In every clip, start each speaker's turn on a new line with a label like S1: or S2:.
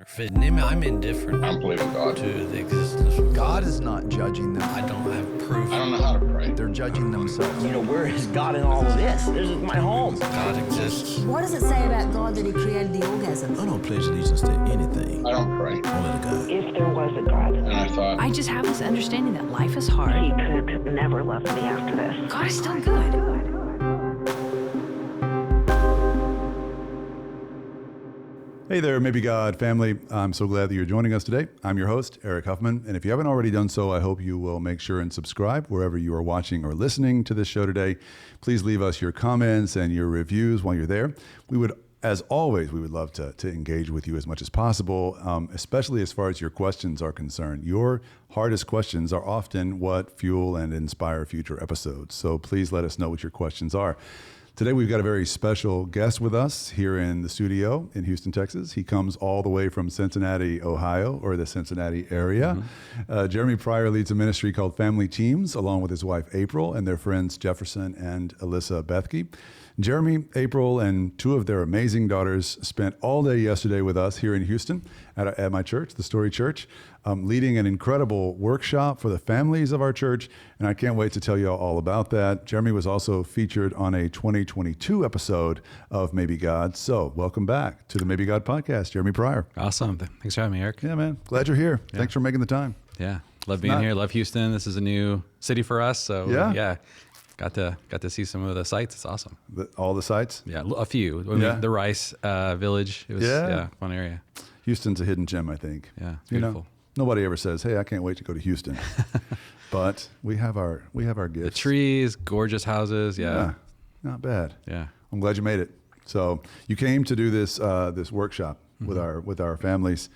S1: fitting him. I'm indifferent.
S2: I don't believe in God.
S1: To the existence of God.
S3: God is not judging them.
S1: I don't have proof.
S2: I don't know how to pray.
S3: They're judging themselves.
S4: You know, where is God in all of this? This is my home.
S1: God exists.
S5: What does it say about God that he created the orgasm?
S6: I don't pledge allegiance to anything.
S2: I don't pray.
S6: Only to God.
S7: If there was a God,
S2: And I thought,
S8: I just have this understanding that life is hard.
S7: he could never love me after this.
S8: God is still good.
S9: Hey there, Maybe God family. I'm so glad that you're joining us today. I'm your host, Eric Huffman. And if you haven't already done so, I hope you will make sure and subscribe wherever you are watching or listening to this show today. Please leave us your comments and your reviews while you're there. We would, as always, we would love to engage with you as much as possible, especially as far as your questions are concerned. Your hardest questions are often what fuel and inspire future episodes. So please let us know what your questions are. Today, we've got a very special guest with us here in the studio in Houston, Texas. He comes all the way from Cincinnati, Ohio, or the Cincinnati area. Jeremy Pryor leads a ministry called Family Teams, along with his wife, April, and their friends, Jefferson and Alyssa Bethke. Jeremy, April, and two of their amazing daughters spent all day yesterday with us here in Houston at my church, the Story Church, leading an incredible workshop for the families of our church, and I can't wait to tell you all about that. Jeremy was also featured on a 2022 episode of Maybe God. So welcome back to the Maybe God podcast, Jeremy Pryor.
S10: Awesome. Thanks for having me, Eric.
S9: Yeah, man. Glad you're here. Yeah. Thanks for making the time.
S10: Yeah. Love being here. Love Houston. This is a new city for us. So yeah. Got to see some of the sites. It's awesome.
S9: All the sites?
S10: Yeah, a few. I mean, the Rice Village. It was fun area.
S9: Houston's a hidden gem, I think.
S10: Yeah, it's beautiful.
S9: Nobody ever says, "Hey, I can't wait to go to Houston." But we have our gifts.
S10: The trees, gorgeous houses. Yeah,
S9: not bad.
S10: Yeah,
S9: I'm glad you made it. So you came to do this workshop with our families,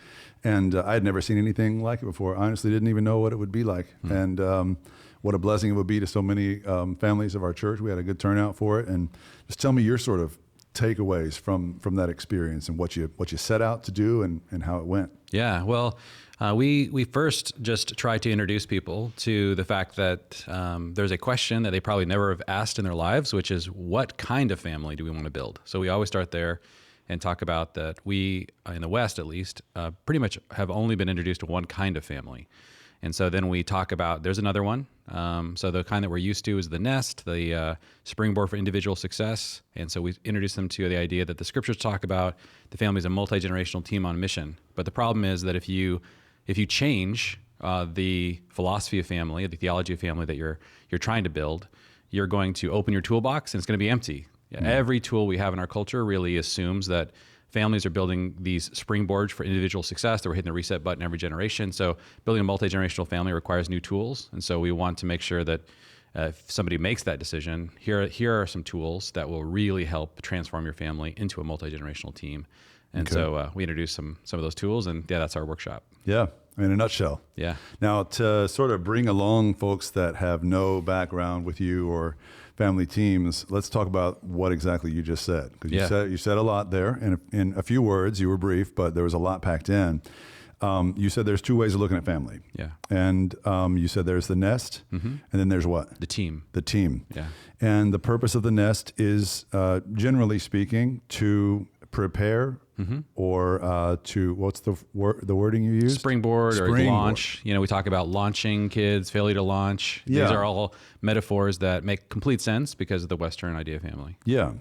S9: and I had never seen anything like it before. I honestly didn't even know what it would be like, and what a blessing it would be to so many families of our church. We had a good turnout for it, and just tell me your sort of takeaways from that experience and what you set out to do and how it went.
S10: Yeah, well, we first just tried to introduce people to the fact that there's a question that they probably never have asked in their lives, which is, what kind of family do we want to build? So we always start there and talk about that we, in the West at least, pretty much have only been introduced to one kind of family. And so then we talk about, there's another one. So the kind that we're used to is the nest, the springboard for individual success. And so we introduce them to the idea that the scriptures talk about the family is a multi-generational team on mission. But the problem is that if you change the philosophy of family, the theology of family that you're trying to build, you're going to open your toolbox and it's going to be empty. Yeah, every tool we have in our culture really assumes that families are building these springboards for individual success. That we're hitting the reset button every generation. So building a multi-generational family requires new tools. And so we want to make sure that if somebody makes that decision, here are some tools that will really help transform your family into a multi-generational team. And so we introduced some of those tools, and that's our workshop.
S9: Yeah, in a nutshell.
S10: Yeah.
S9: Now, to sort of bring along folks that have no background with you or family teams, let's talk about what exactly you just said. Because you said a lot there. In a few words, you were brief, but there was a lot packed in. You said there's two ways of looking at family.
S10: Yeah.
S9: And you said there's the nest, and then there's what?
S10: The team.
S9: The team.
S10: Yeah.
S9: And the purpose of the nest is, generally speaking, to prepare or to, what's the wording you use?
S10: Springboard or launch. You know, we talk about launching kids, failure to launch.
S9: Yeah.
S10: These are all metaphors that make complete sense because of the Western idea of family.
S9: Yeah.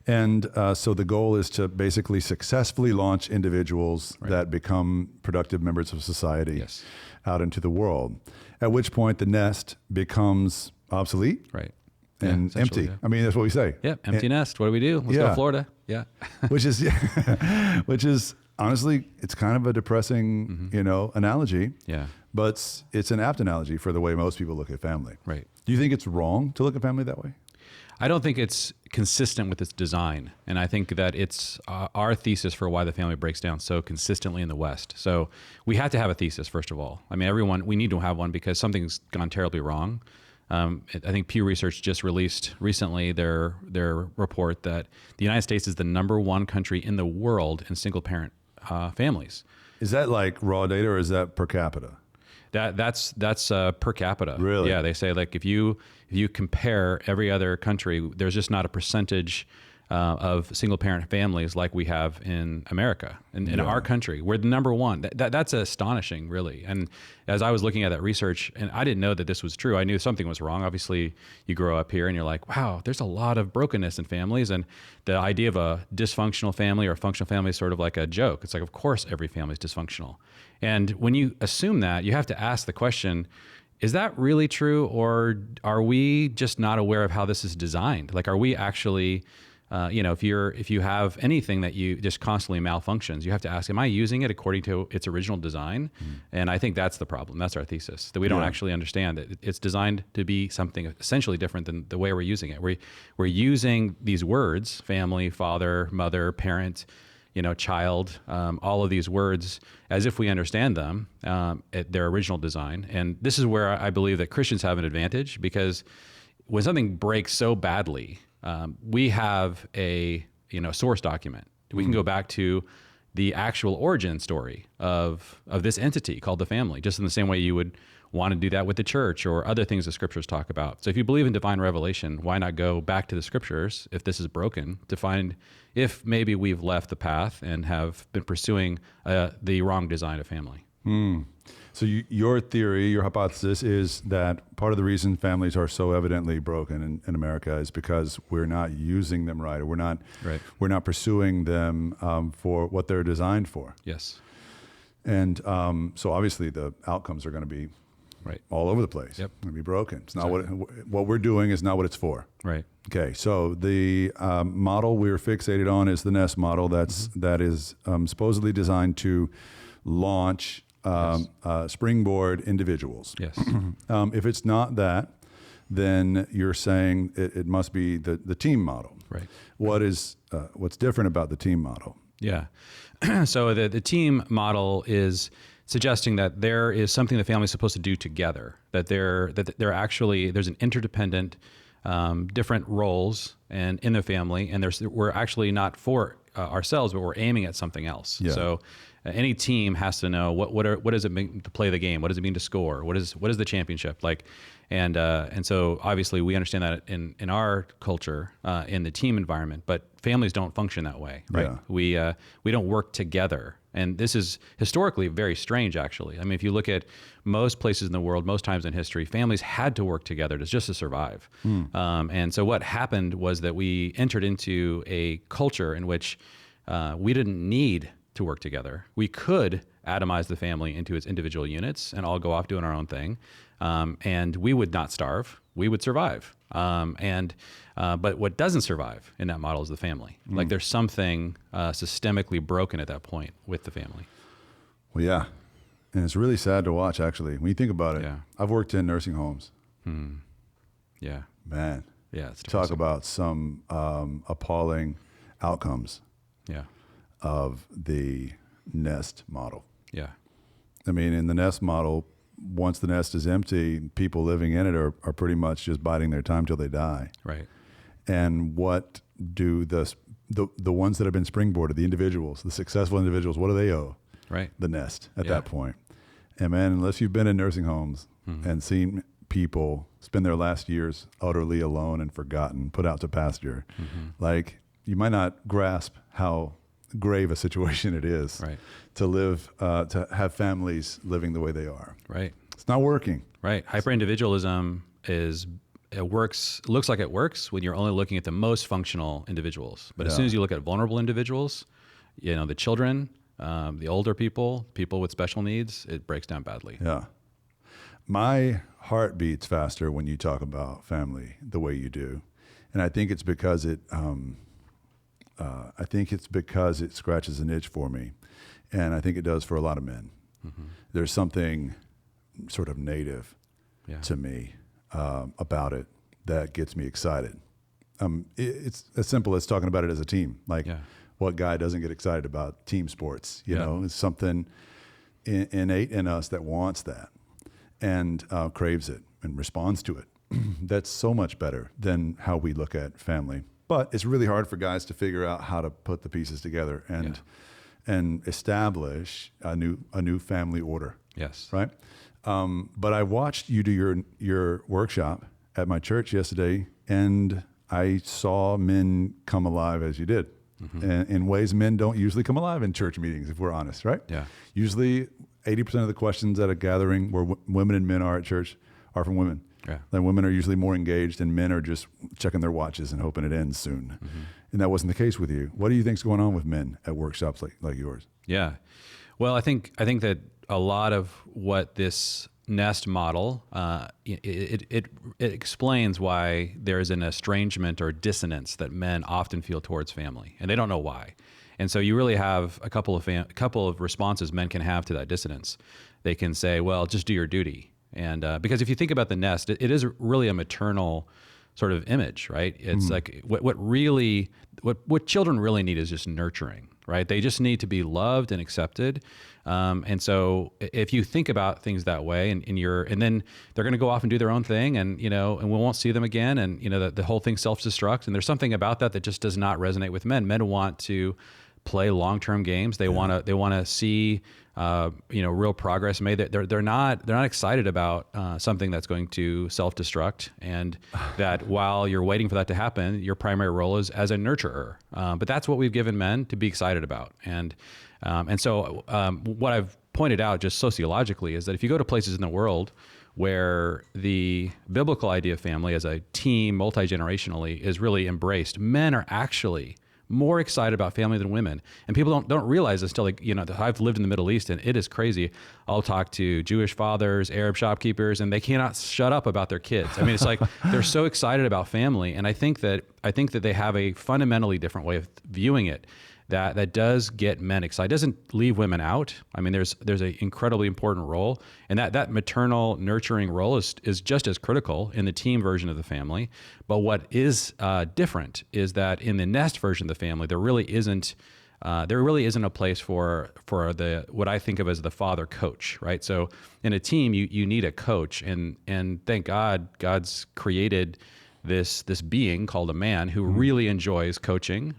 S9: And so the goal is to basically successfully launch individuals that become productive members of society out into the world, at which point the nest becomes obsolete.
S10: Right.
S9: And empty.
S10: Yeah.
S9: I mean, that's what we say.
S10: Yeah, empty nest. What do we do? Let's go to Florida. Yeah.
S9: which is honestly, it's kind of a depressing, analogy.
S10: Yeah.
S9: But it's an apt analogy for the way most people look at family.
S10: Right.
S9: Do you think it's wrong to look at family that way?
S10: I don't think it's consistent with its design. And I think that it's our thesis for why the family breaks down so consistently in the West. So we had to have a thesis, first of all. I mean, we need to have one because something's gone terribly wrong. I think Pew Research just released recently their report that the United States is the #1 country in the world in single parent families.
S9: Is that like raw data or is that per capita?
S10: That's per capita.
S9: Really?
S10: Yeah, they say like if you compare every other country, there's just not a percentage of single parent families like we have in America, in our country. We're the number one. That's astonishing, really. And as I was looking at that research, and I didn't know that this was true, I knew something was wrong. Obviously, you grow up here and you're like, wow, there's a lot of brokenness in families. And the idea of a dysfunctional family or a functional family is sort of like a joke. It's like, of course, every family is dysfunctional. And when you assume that, you have to ask the question, is that really true? Or are we just not aware of how this is designed? Like, are we actually... if you have anything that you just constantly malfunctions, you have to ask, am I using it according to its original design? And I think that's the problem. That's our thesis, that we don't actually understand that it's designed to be something essentially different than the way we're using it. We're using these words, family, father, mother, parent, child, all of these words as if we understand them at their original design. And this is where I believe that Christians have an advantage, because when something breaks so badly, we have a source document. We can go back to the actual origin story of this entity called the family, just in the same way you would want to do that with the church or other things the scriptures talk about. So if you believe in divine revelation, why not go back to the scriptures if this is broken to find if maybe we've left the path and have been pursuing the wrong design of family.
S9: So your theory, your hypothesis is that part of the reason families are so evidently broken in America is because we're not using them right, or we're not pursuing them for what they're designed for.
S10: Yes.
S9: And so obviously the outcomes are going to be all over the place.
S10: Yep.
S9: Going to be broken. It's not what we're doing is not what it's for.
S10: Right.
S9: Okay. So the model we're fixated on is the nest model. That is supposedly designed to launch springboard individuals.
S10: Yes.
S9: If it's not that, then you're saying it must be the team model.
S10: Right.
S9: What's different about the team model?
S10: Yeah. So the team model is suggesting that there is something the family is supposed to do together, that they're actually, there's an interdependent, different roles in the family, and we're actually not for ourselves, but we're aiming at something else.
S9: Yeah.
S10: So any team has to know what does it mean to play the game? What does it mean to score? What is the championship like? And so obviously we understand that in our culture, in the team environment, but families don't function that way, right?
S9: Yeah.
S10: We don't work together. And this is historically very strange, actually. I mean, if you look at most places in the world, most times in history, families had to work together just to survive. And so what happened was that we entered into a culture in which we didn't need to work together. We could atomize the family into its individual units and all go off doing our own thing. And we would not starve. We would survive. But what doesn't survive in that model is the family. Like there's something systemically broken at that point with the family.
S9: Well, yeah. And it's really sad to watch, actually. When you think about it,
S10: Yeah.
S9: I've worked in nursing homes.
S10: Yeah.
S9: Man.
S10: Yeah. It's
S9: Talk
S10: depressing.
S9: about some appalling outcomes
S10: Yeah.
S9: of the nest model.
S10: Yeah.
S9: I mean, in the nest model, once the nest is empty, people living in it are pretty much just biding their time till they die.
S10: Right.
S9: And what do the ones that have been springboarded, the individuals, the successful individuals, what do they owe?
S10: Right.
S9: The nest at
S10: Yeah.
S9: that point. And man, unless you've been in nursing homes and seen people spend their last years utterly alone and forgotten, put out to pasture, like you might not grasp how grave a situation it is
S10: Right.
S9: to live, to have families living the way they are.
S10: Right.
S9: It's not working.
S10: Right. Hyper-individualism looks like it works when you're only looking at the most functional individuals. But as
S9: Yeah.
S10: soon as you look at vulnerable individuals, the children, the older people with special needs, it breaks down badly.
S9: Yeah. My heart beats faster when you talk about family the way you do. And I think it's because it scratches an itch for me. And I think it does for a lot of men. There's something sort of native
S10: Yeah.
S9: to me about it that gets me excited. It's as simple as talking about it as a team. Like,
S10: Yeah.
S9: what guy doesn't get excited about team sports? You
S10: Yeah.
S9: know, it's something innate in us that wants that and craves it and responds to it. That's so much better than how we look at family. But it's really hard for guys to figure out how to put the pieces together and establish a new family order.
S10: Yes.
S9: Right. But I watched you do your workshop at my church yesterday, and I saw men come alive as you did, and in ways men don't usually come alive in church meetings, if we're honest, right?
S10: Yeah.
S9: Usually 80% of the questions at a gathering where women and men are at church are from women.
S10: Yeah.
S9: Then women are usually more engaged and men are just checking their watches and hoping it ends soon. And that wasn't the case with you. What do you think's going on with men at workshops like yours?
S10: Yeah. Well, I think that a lot of what this nest model, it explains why there's an estrangement or dissonance that men often feel towards family, and they don't know why. And so you really have a couple of responses men can have to that dissonance. They can say, well, just do your duty. And because if you think about the nest, it is really a maternal sort of image, right? It's like what children really need is just nurturing, right? They just need to be loved and accepted. And so if you think about things that way and then they're going to go off and do their own thing and we won't see them again. And, the whole thing self-destruct. And there's something about that just does not resonate with men. Men want to play long-term games. They want to see, real progress made. They're not excited about something that's going to self-destruct, and that while you're waiting for that to happen, your primary role is as a nurturer. But that's what we've given men to be excited about. And so what I've pointed out just sociologically is that if you go to places in the world where the biblical idea of family as a team, multi-generationally, is really embraced, men are actually more excited about family than women. And people don't realize this till I've lived in the Middle East, and it is crazy. I'll talk to Jewish fathers, Arab shopkeepers, and they cannot shut up about their kids. I mean, it's like they're so excited about family. And I think that they have a fundamentally different way of viewing it that does get men excited. It doesn't leave women out. I mean, there's an incredibly important role, and that maternal nurturing role is just as critical in the team version of the family. But what is different is that in the nest version of the family, there really isn't a place for the what I think of as the father coach, right? So in a team, you need a coach, and thank God, God's created this being called a man who really enjoys coaching,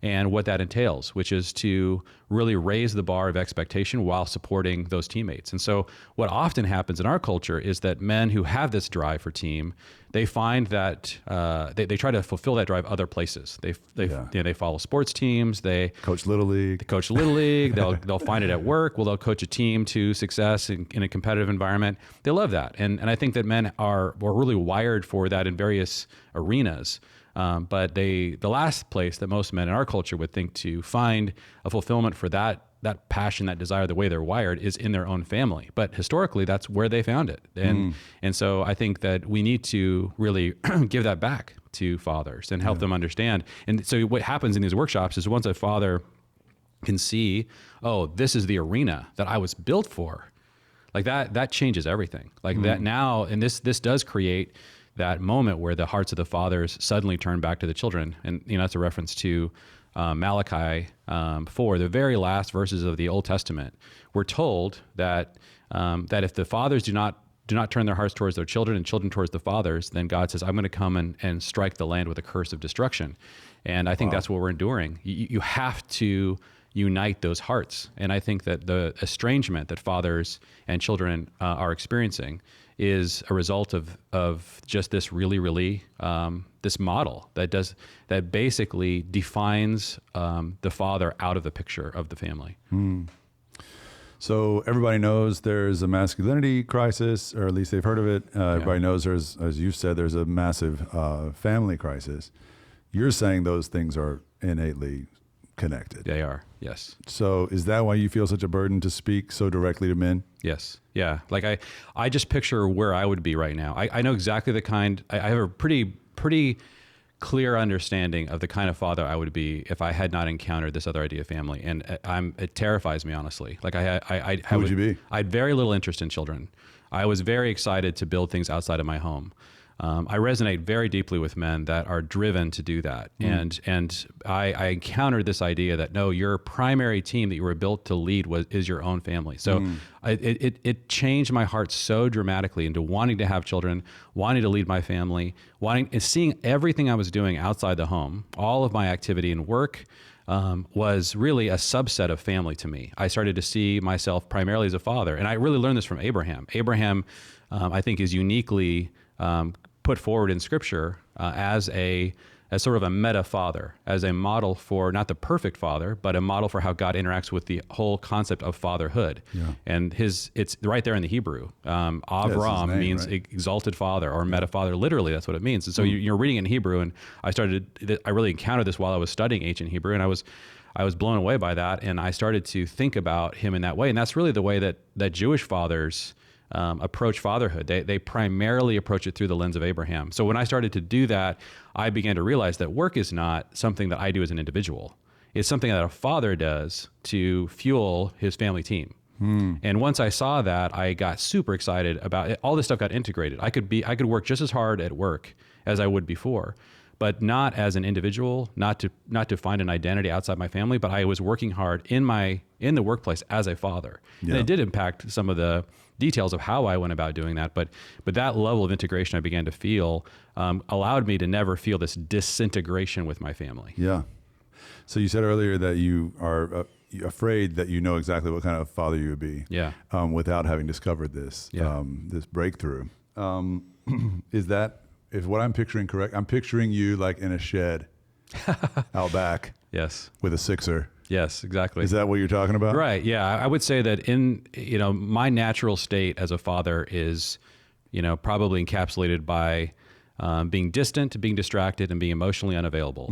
S10: and what that entails, which is to really raise the bar of expectation while supporting those teammates. And so what often happens in our culture is that men who have this drive for team, they find that they try to fulfill that drive other places. They follow sports teams. They
S9: coach Little League.
S10: They'll find it at work. Well, they'll coach a team to success in a competitive environment. They love that, and I think that men are really wired for that in various arenas. But the last place that most men in our culture would think to find a fulfillment for that passion, that desire, the way they're wired, is in their own family. But historically, that's where they found it. And so I think that we need to really give that back to fathers and help them understand. And so what happens in these workshops is once a father can see, oh, this is the arena that I was built for, like that changes everything. Like that now, and this does create that moment where the hearts of the fathers suddenly turn back to the children. And that's a reference to Malachi 4, the very last verses of the Old Testament. We're told that if the fathers do not turn their hearts towards their children and children towards the fathers, then God says, I'm going to come and strike the land with a curse of destruction. And I think that's what we're enduring. You have to unite those hearts. And I think that the estrangement that fathers and children are experiencing is a result of just this really this model that basically defines the father out of the picture of the family.
S9: So everybody knows there's a masculinity crisis, or at least they've heard of it. Everybody knows there's, as you said, there's a massive family crisis. You're saying those things are innately connected.
S10: They are, yes.
S9: So is that why you feel such a burden to speak so directly to men?
S10: Yes. Yeah. Like I just picture where I would be right now. I know exactly the kind, I have a pretty clear understanding of the kind of father I would be if I had not encountered this other idea of family. And it terrifies me, honestly. Like
S9: Who would you be?
S10: I had very little interest in children. I was very excited to build things outside of my home. I resonate very deeply with men that are driven to do that. And I encountered this idea that no, your primary team that you were built to lead is your own family. So it changed my heart so dramatically into wanting to have children, wanting to lead my family, and seeing everything I was doing outside the home, all of my activity and work, was really a subset of family to me. I started to see myself primarily as a father. And I really learned this from Abraham. Abraham, I think, is uniquely put forward in Scripture as sort of a meta father, as a model for not the perfect father, but a model for how God interacts with the whole concept of fatherhood.
S9: Yeah.
S10: And it's right there in the Hebrew. Avram
S9: name,
S10: means
S9: right?
S10: exalted father or meta father. Literally, that's what it means. And so you're reading it in Hebrew, and I really encountered this while I was studying ancient Hebrew, and I was blown away by that, and I started to think about him in that way. And that's really the way that Jewish fathers approach fatherhood. They primarily approach it through the lens of Abraham. So when I started to do that, I began to realize that work is not something that I do as an individual. It's something that a father does to fuel his family team. And once I saw that, I got super excited about it. All this stuff got integrated. I could work just as hard at work as I would before, but not as an individual, not to find an identity outside my family, but I was working hard in the workplace as a father.
S9: Yeah.
S10: And it did impact some of the details of how I went about doing that. But that level of integration I began to feel allowed me to never feel this disintegration with my family.
S9: Yeah. So you said earlier that you are afraid that you know exactly what kind of father you would be.
S10: Yeah.
S9: Without having discovered this,
S10: Yeah.
S9: This breakthrough. Is what I'm picturing correct? I'm picturing you like in a shed out back
S10: Yes.
S9: with a sixer.
S10: Yes, exactly.
S9: Is that what you're talking about?
S10: Right. Yeah. I would say that my natural state as a father is, probably encapsulated by being distant, being distracted, and being emotionally unavailable.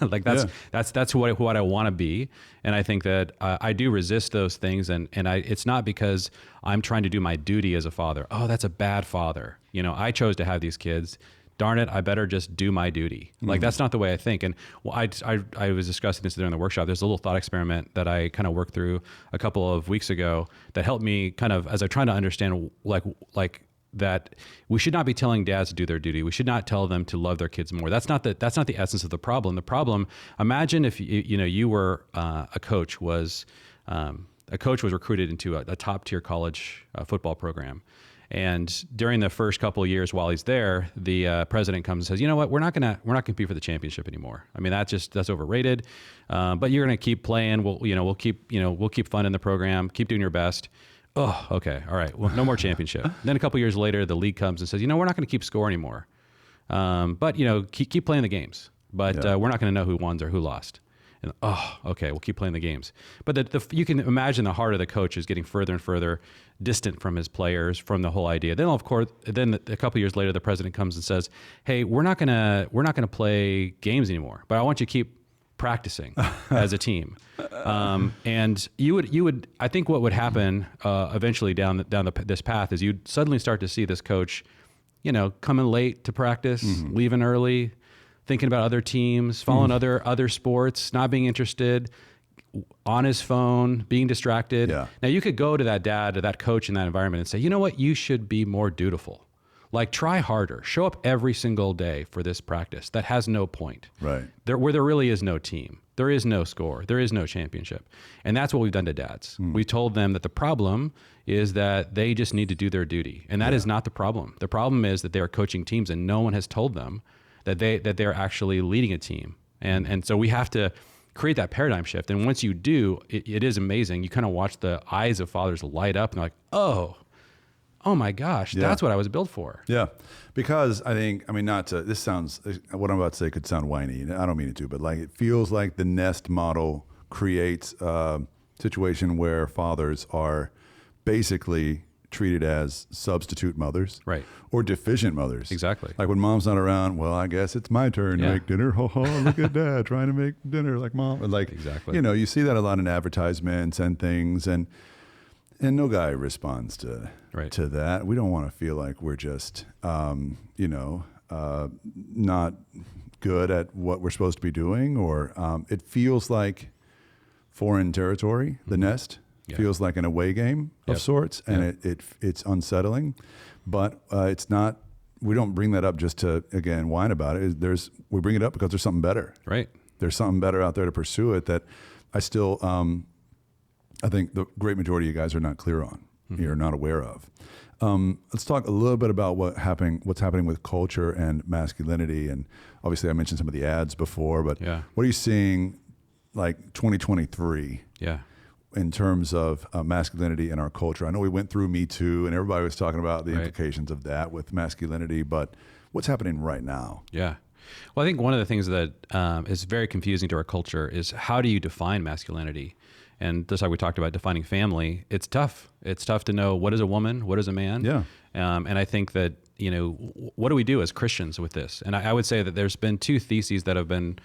S10: Like that's what I want to be. And I think that I do resist those things. And it's not because I'm trying to do my duty as a father. Oh, that's a bad father. I chose to have these kids. Darn it, I better just do my duty. Like, that's not the way I think. And I was discussing this during the workshop. There's a little thought experiment that I kind of worked through a couple of weeks ago that helped me kind of, as I try to understand, like that we should not be telling dads to do their duty. We should not tell them to love their kids more. That's not the essence of the problem. The problem, imagine if you were a coach was recruited into a top tier college football program. And during the first couple of years while he's there, the president comes and says, "You know what? We're not gonna compete for the championship anymore. I mean, that's overrated. But you're gonna keep playing. We'll keep funding the program. Keep doing your best." Oh, okay, all right. Well, no more championship. Then a couple of years later, the league comes and says, "We're not going to keep score anymore. But keep playing the games. But we're not going to know who won or who lost." And okay, we'll keep playing the games. But you can imagine the heart of the coach is getting further and further distant from his players, from the whole idea. Then, of course, a couple of years later, the president comes and says, "Hey, we're not gonna play games anymore. But I want you to keep practicing as a team." And you would, I think, what would happen eventually down this path is you'd suddenly start to see this coach, coming late to practice, leaving early, thinking about other teams, following other sports, not being interested, on his phone, being distracted.
S9: Yeah.
S10: Now you could go to that dad or that coach in that environment and say, "You know what? You should be more dutiful. Like, try harder. Show up every single day for this practice that has no point.
S9: Right.
S10: Where there really is no team. There is no score. There is no championship." And that's what we've done to dads. We told them that the problem is that they just need to do their duty. And that is not the problem. The problem is that they are coaching teams and no one has told them that they're actually leading a team. And so we have to create that paradigm shift. And once you do, it is amazing. You kind of watch the eyes of fathers light up and they're like, oh my gosh, that's what I was built for.
S9: Yeah, because this sounds, what I'm about to say could sound whiny, and I don't mean it to, but like it feels like the nest model creates a situation where fathers are basically treated as substitute mothers,
S10: Right.
S9: or deficient mothers.
S10: Exactly.
S9: Like when mom's not around, well, I guess it's my turn to make dinner. Look at dad trying to make dinner like mom. Like,
S10: Exactly.
S9: You see that a lot in advertisements and things, and no guy responds to that. We don't want to feel like we're just, not good at what we're supposed to be doing, or it feels like foreign territory. The nest feels like an away game of sorts, and it's unsettling. But it's not. We don't bring that up just to again whine about it. We bring it up because there's something better.
S10: Right.
S9: There's something better out there to pursue it that I still. I think the great majority of you guys are not clear on. You're not aware of. Let's talk a little bit about what's happening with culture and masculinity. And obviously I mentioned some of the ads before, but what are you seeing like 2023 in terms of masculinity in our culture? I know we went through Me Too and everybody was talking about the implications of that with masculinity, but what's happening right now?
S10: Yeah. Well, I think one of the things that is very confusing to our culture is how do you define masculinity? And just like we talked about defining family, it's tough. It's tough to know what is a woman, what is a man.
S9: Yeah.
S10: And I think that, what do we do as Christians with this? And I would say that there's been two theses that have been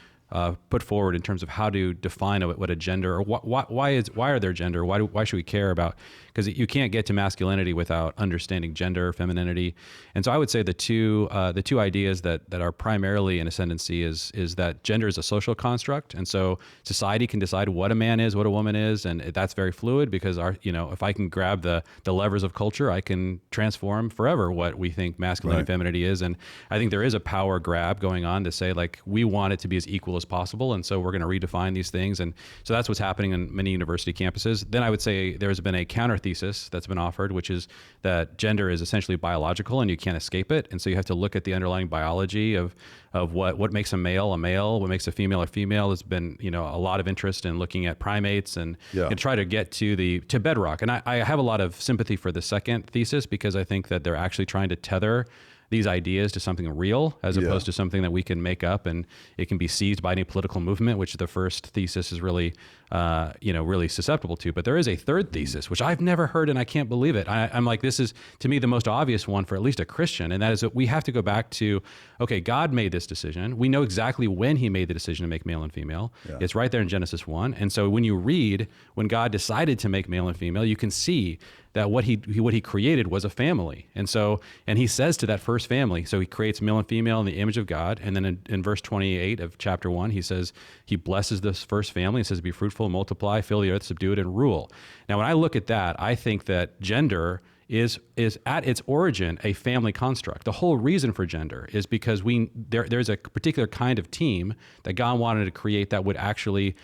S10: put forward in terms of how to define what a gender, or why are there gender? Why should we care about? Because you can't get to masculinity without understanding gender, femininity. And so I would say the two ideas that are primarily in ascendancy is that gender is a social construct, and so society can decide what a man is, what a woman is, and that's very fluid because if I can grab the levers of culture, I can transform forever what we think masculinity and femininity is. And I think there is a power grab going on to say, like, we want it to be as equal as possible, and so we're going to redefine these things. And so that's what's happening in many university campuses. Then I would say there's been a counter thesis that's been offered, which is that gender is essentially biological and you can't escape it. And so you have to look at the underlying biology of what makes a male, what makes a female a female. There's been a lot of interest in looking at primates and try to get to bedrock. And I have a lot of sympathy for the second thesis because I think that they're actually trying to tether these ideas to something real as opposed to something that we can make up and it can be seized by any political movement, which the first thesis is really, really susceptible to. But there is a third thesis, which I've never heard and I can't believe it. I'm like, this is to me the most obvious one for at least a Christian. And that is that we have to go back to, okay, God made this decision. We know exactly when he made the decision to make male and female. Yeah. It's right there in Genesis 1. And so when you read, when God decided to make male and female, you can see that what he created was a family. And he says to that first family, so he creates male and female in the image of God. And then in verse 28 of chapter 1, he says, he blesses this first family and says, be fruitful, multiply, fill the earth, subdue it, and rule. Now, when I look at that, I think that gender is at its origin a family construct. The whole reason for gender is because there's a particular kind of team that God wanted to create that would actually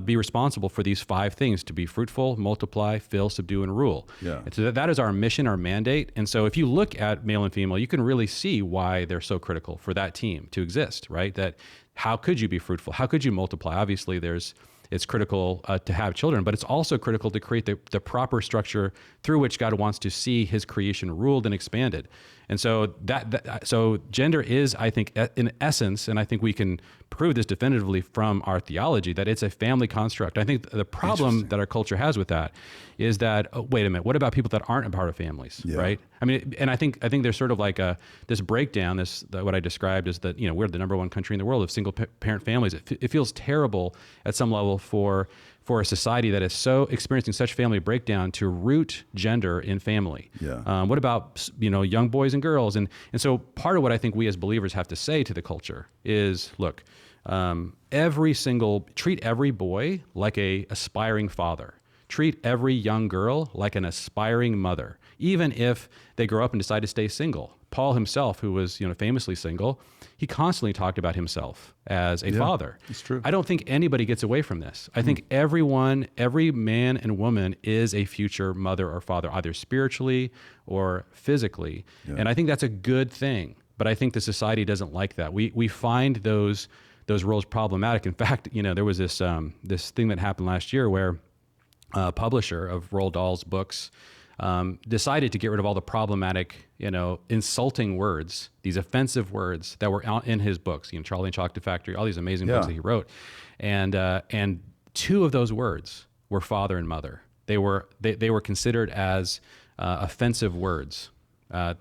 S10: be responsible for these 5 things: to be fruitful, multiply, fill, subdue, and rule. Yeah. And so that is our mission, our mandate. And so if you look at male and female, you can really see why they're so critical for that team to exist, right? That how could you be fruitful? How could you multiply? Obviously, it's critical to have children, but it's also critical to create the proper structure through which God wants to see his creation ruled and expanded. And so so gender is, I think, in essence, and I think we can prove this definitively from our theology, that it's a family construct. I think the problem that our culture has with that is that, wait a minute, what about people that aren't a part of families, right? I mean, and I think there's sort of like this breakdown, what I described is that, we're the number 1 country in the world of single parent families. It feels terrible at some level for a society that is so experiencing such family breakdown to root gender in family. Yeah. What about young boys and girls? And so part of what I think we as believers have to say to the culture is, look, treat every boy like a aspiring father. Treat every young girl like an aspiring mother, even if they grow up and decide to stay single. Paul himself, who was famously single, he constantly talked about himself as a father. It's true. I don't think anybody gets away from this. I think every man and woman is a future mother or father, either spiritually or physically. Yeah. And I think that's a good thing. But I think the society doesn't like that. We find those roles problematic. In fact, there was this thing that happened last year where a publisher of Roald Dahl's books decided to get rid of all the problematic, insulting words, these offensive words that were out in his books, Charlie and Chocolate Factory, all these amazing books that he wrote. And 2 of those words were father and mother. They were considered as offensive words.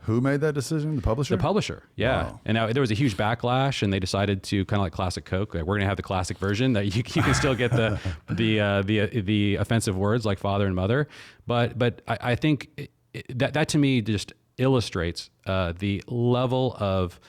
S9: Who made that decision? The publisher? The
S10: publisher, yeah. Wow. And now there was a huge backlash, and they decided to, kind of like classic Coke, we're going to have the classic version that you can still get the offensive words like father and mother. But I think that to me just illustrates the level of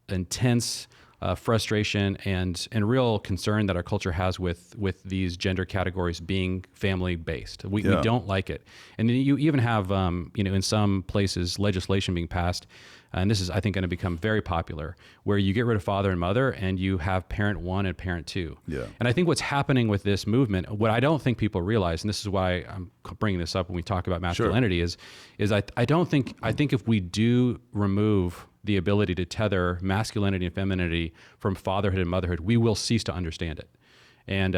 S10: intense frustration and real concern that our culture has with these gender categories being family based. We don't like it, and you even have in some places legislation being passed, and this is, I think, going to become very popular, where you get rid of father and mother and you have parent 1 and parent 2. Yeah. And I think what's happening with this movement, what I don't think people realize, and this is why I'm bringing this up when we talk about masculinity, is I think if we do remove the ability to tether masculinity and femininity from fatherhood and motherhood, we will cease to understand it. and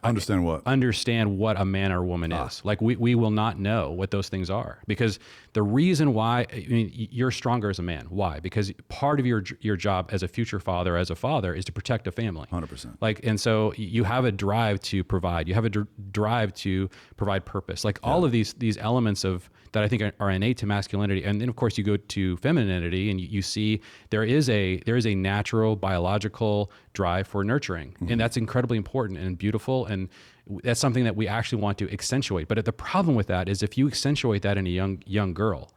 S9: Understand what?
S10: understand what a man or woman is. Like we will not know what those things are, because the reason why, I mean, you're stronger as a man. Why? Because part of your job as a future father, as a father, is to protect a family.
S9: 100%.
S10: Like, and so you have a drive to provide. You have a drive to provide purpose. Like all of these elements of that I think are innate to masculinity, and then of course you go to femininity, and you see there is a natural biological drive for nurturing, and that's incredibly important and beautiful, and that's something that we actually want to accentuate. But the problem with that is if you accentuate that in a young girl,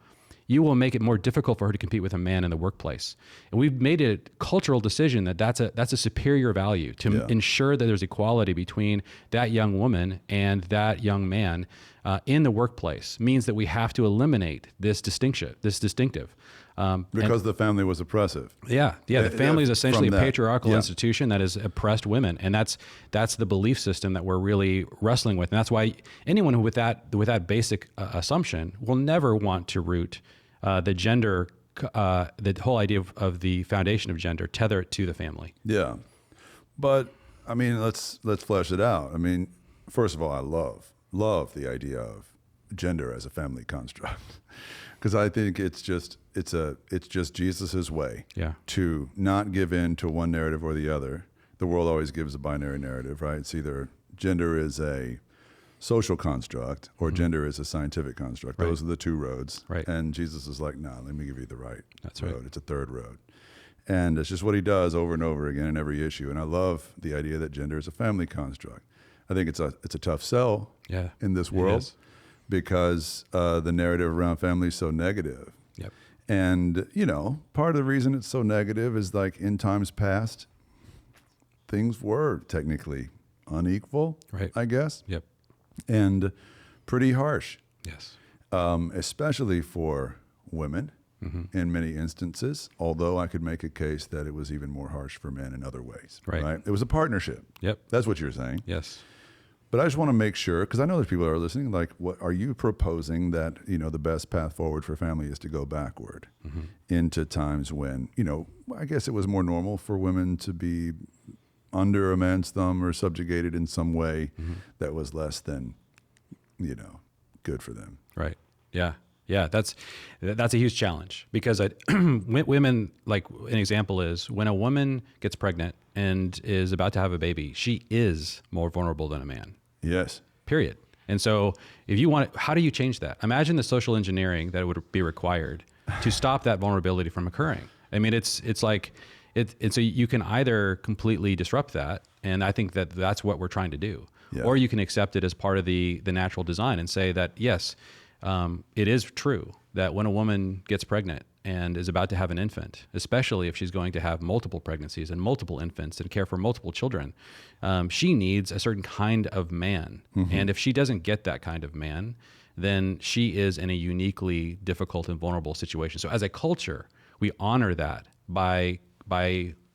S10: you will make it more difficult for her to compete with a man in the workplace. And we've made a cultural decision that that's a superior value to ensure that there's equality between that young woman and that young man in the workplace. Means that we have to eliminate this distinctive.
S9: Because the family was oppressive.
S10: The family is essentially a
S9: from that,
S10: patriarchal institution that has oppressed women, and that's the belief system that we're really wrestling with, and that's why anyone who with that basic assumption will never want to root the gender, the whole idea of the foundation of gender, tether it to the family.
S9: Yeah, but I mean, let's flesh it out. I mean, first of all, I love the idea of gender as a family construct. Because I think it's just Jesus's way to not give in to one narrative or the other. The world always gives a binary narrative, right? It's either gender is a social construct or gender is a scientific construct.
S10: Right.
S9: Those are the two roads.
S10: Right.
S9: And Jesus is like, nah, let me give you the right
S10: That's
S9: road.
S10: right.
S9: It's a third road. And it's just what he does over and over again in every issue. And I love the idea that gender is a family construct. I think it's a tough sell in this world.
S10: It is.
S9: Because the narrative around family is so negative.
S10: Yep.
S9: And, part of the reason it's so negative is like in times past, things were technically unequal,
S10: Right.
S9: I guess.
S10: Yep.
S9: And pretty harsh,
S10: Yes.
S9: especially for women in many instances, although I could make a case that it was even more harsh for men in other ways.
S10: Right.
S9: It was a partnership.
S10: Yep.
S9: That's what you're saying.
S10: Yes.
S9: But I just want to make sure, because I know there's people that are listening, like, what are you proposing that, the best path forward for family is to go backward into times when, I guess it was more normal for women to be under a man's thumb or subjugated in some way that was less than, good for them.
S10: Right. Yeah. Yeah. That's a huge challenge, because women, like an example is when a woman gets pregnant and is about to have a baby, she is more vulnerable than a man.
S9: Yes.
S10: Period. And so if you want, how do you change that? Imagine the social engineering that would be required to stop that vulnerability from occurring. I mean, it's so you can either completely disrupt that, and I think that that's what we're trying to do, or you can accept it as part of the natural design and say that, yes, it is true that when a woman gets pregnant and is about to have an infant, especially if she's going to have multiple pregnancies and multiple infants and care for multiple children, she needs a certain kind of man. And if she doesn't get that kind of man, then she is in a uniquely difficult and vulnerable situation. So as a culture, we honor that by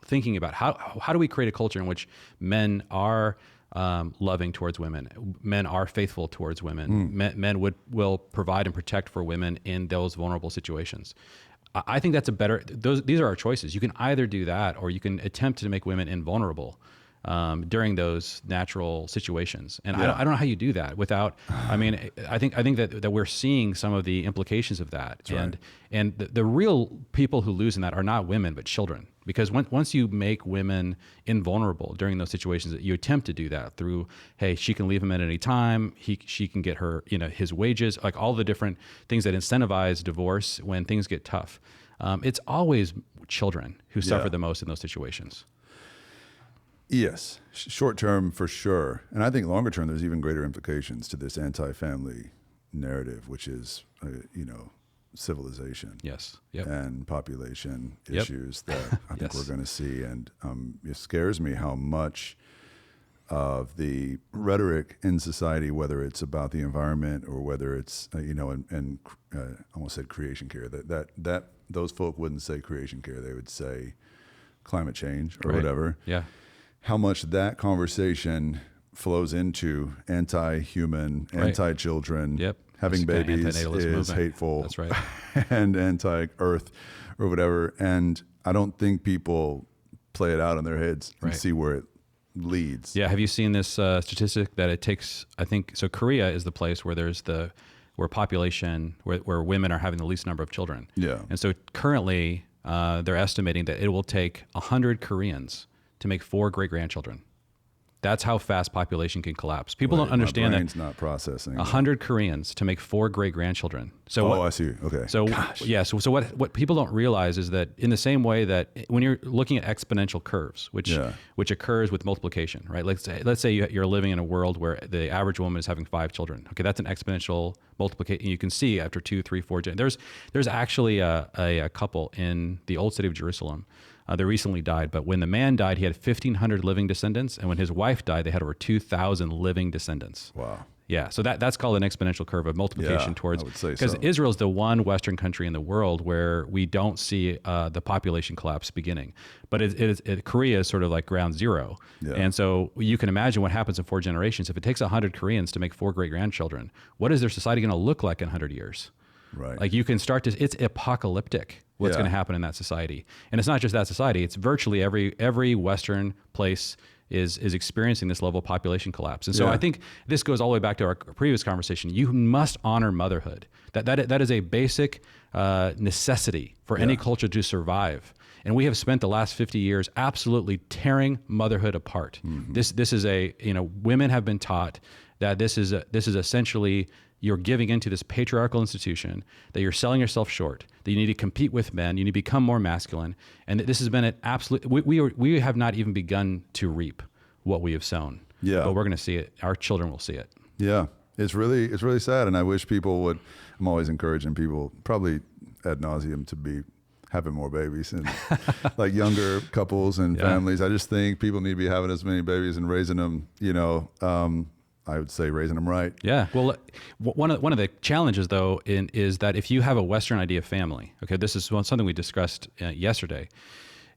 S10: thinking about how do we create a culture in which men are loving towards women, men are faithful towards women, men will provide and protect for women in those vulnerable situations. I think that's these are our choices. You can either do that, or you can attempt to make women invulnerable during those natural situations. And I don't know how you do that without, I think that we're seeing some of the implications of that.
S9: That's
S10: And the real people who lose in that are not women, but children. Because once you make women invulnerable during those situations, you attempt to do that through, hey, she can leave him at any time. She can get her, his wages, like all the different things that incentivize divorce when things get tough. It's always children who suffer the most in those situations.
S9: Yes, short term for sure. And I think longer term, there's even greater implications to this anti-family narrative, which is, civilization.
S10: Yes. Yep.
S9: And population issues that I think we're going to see. And it scares me how much of the rhetoric in society, whether it's about the environment or whether it's, I almost said creation care, that those folk wouldn't say creation care. They would say climate change or whatever.
S10: Yeah.
S9: How much that conversation flows into anti-human, anti-children.
S10: Yep.
S9: Having
S10: It's kind of
S9: babies
S10: anti-natalist
S9: is
S10: movement.
S9: hateful.
S10: That's right.
S9: And anti-earth or whatever. And I don't think people play it out in their heads and
S10: Right.
S9: see where it leads.
S10: Yeah. Have you seen this statistic that it takes, I think, so Korea is the place where there's where population, where women are having the least number of children.
S9: Yeah.
S10: And so currently they're estimating that it will take 100 Koreans to make 4 great-grandchildren. That's how fast population can collapse. People don't understand
S9: my brain's
S10: that.
S9: not processing.
S10: 100 Koreans to make 4 great-grandchildren. So
S9: I see. Okay.
S10: So
S9: Gosh.
S10: yeah, so what people don't realize is that in the same way that when you're looking at exponential curves, which occurs with multiplication, right? Let's say you're living in a world where the average woman is having 5 children. Okay, that's an exponential multiplication. You can see after 2, 3, 4 generations. There's actually a couple in the old city of Jerusalem. They recently died, but when the man died, he had 1,500 living descendants, and when his wife died, they had over 2,000 living descendants. Wow. Yeah, so that's called an exponential curve of multiplication towards.
S9: I would say
S10: because
S9: so.
S10: Israel is the one Western country in the world where we don't see the population collapse beginning, but Korea is sort of like ground zero, and so you can imagine what happens in 4 generations if it takes 100 Koreans to make 4 great-grandchildren. What is their society going to look like in 100 years?
S9: Right.
S10: Like you can start to, it's apocalyptic what's going to happen in that society. And it's not just that society, it's virtually every Western place is experiencing this level of population collapse. And so I think this goes all the way back to our previous conversation. You must honor motherhood. That is a basic necessity for any culture to survive. And we have spent the last 50 years absolutely tearing motherhood apart. Mm-hmm. This is women have been taught that this is essentially you're giving into this patriarchal institution, that you're selling yourself short, that you need to compete with men, you need to become more masculine. And this has been an absolute, we have not even begun to reap what we have sown. Yeah. But we're going to see it. Our children will see it.
S9: Yeah. It's really sad. And I wish people would, I'm always encouraging people, probably ad nauseum, to be having more babies, and like younger couples and families. I just think people need to be having as many babies and raising them, I would say raising them right. Yeah.
S10: Well, one of the challenges though is that if you have a Western idea of family, okay, this is something we discussed yesterday.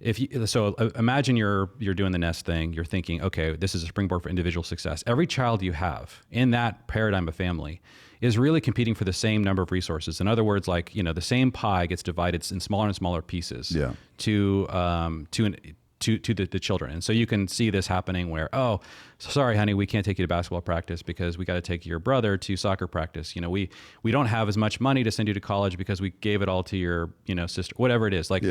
S10: Imagine you're doing the nest thing. You're thinking, okay, this is a springboard for individual success. Every child you have in that paradigm of family is really competing for the same number of resources. In other words, like the same pie gets divided in smaller and smaller pieces. Yeah. To the children. And so you can see this happening where, oh, sorry, honey, we can't take you to basketball practice because we got to take your brother to soccer practice. We don't have as much money to send you to college because we gave it all to your, sister, whatever it is. Like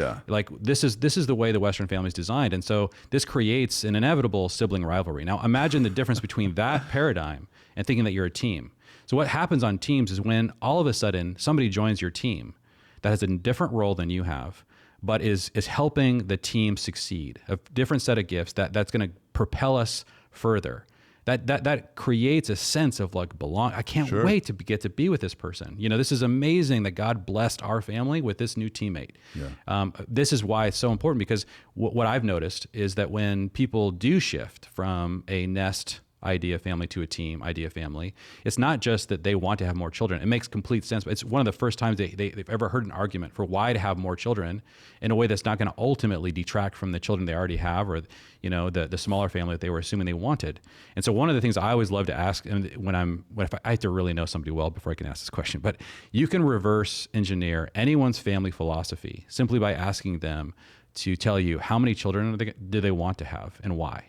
S10: this is the way the Western family is designed. And so this creates an inevitable sibling rivalry. Now imagine the difference between that paradigm and thinking that you're a team. So what happens on teams is when all of a sudden somebody joins your team that has a different role than you have, but is helping the team succeed, a different set of gifts that's going to propel us further. That creates a sense of like belong. I can't wait to get to be with this person. This is amazing that God blessed our family with this new teammate. Yeah. This is why it's so important, because what I've noticed is that when people do shift from a nest idea family to a team idea family, it's not just that they want to have more children. It makes complete sense, but it's one of the first times they've ever heard an argument for why to have more children in a way that's not going to ultimately detract from the children they already have, or the smaller family that they were assuming they wanted. And so one of the things I always love to ask, and if I have to really know somebody well before I can ask this question, but you can reverse engineer anyone's family philosophy simply by asking them to tell you how many children do they want to have and why.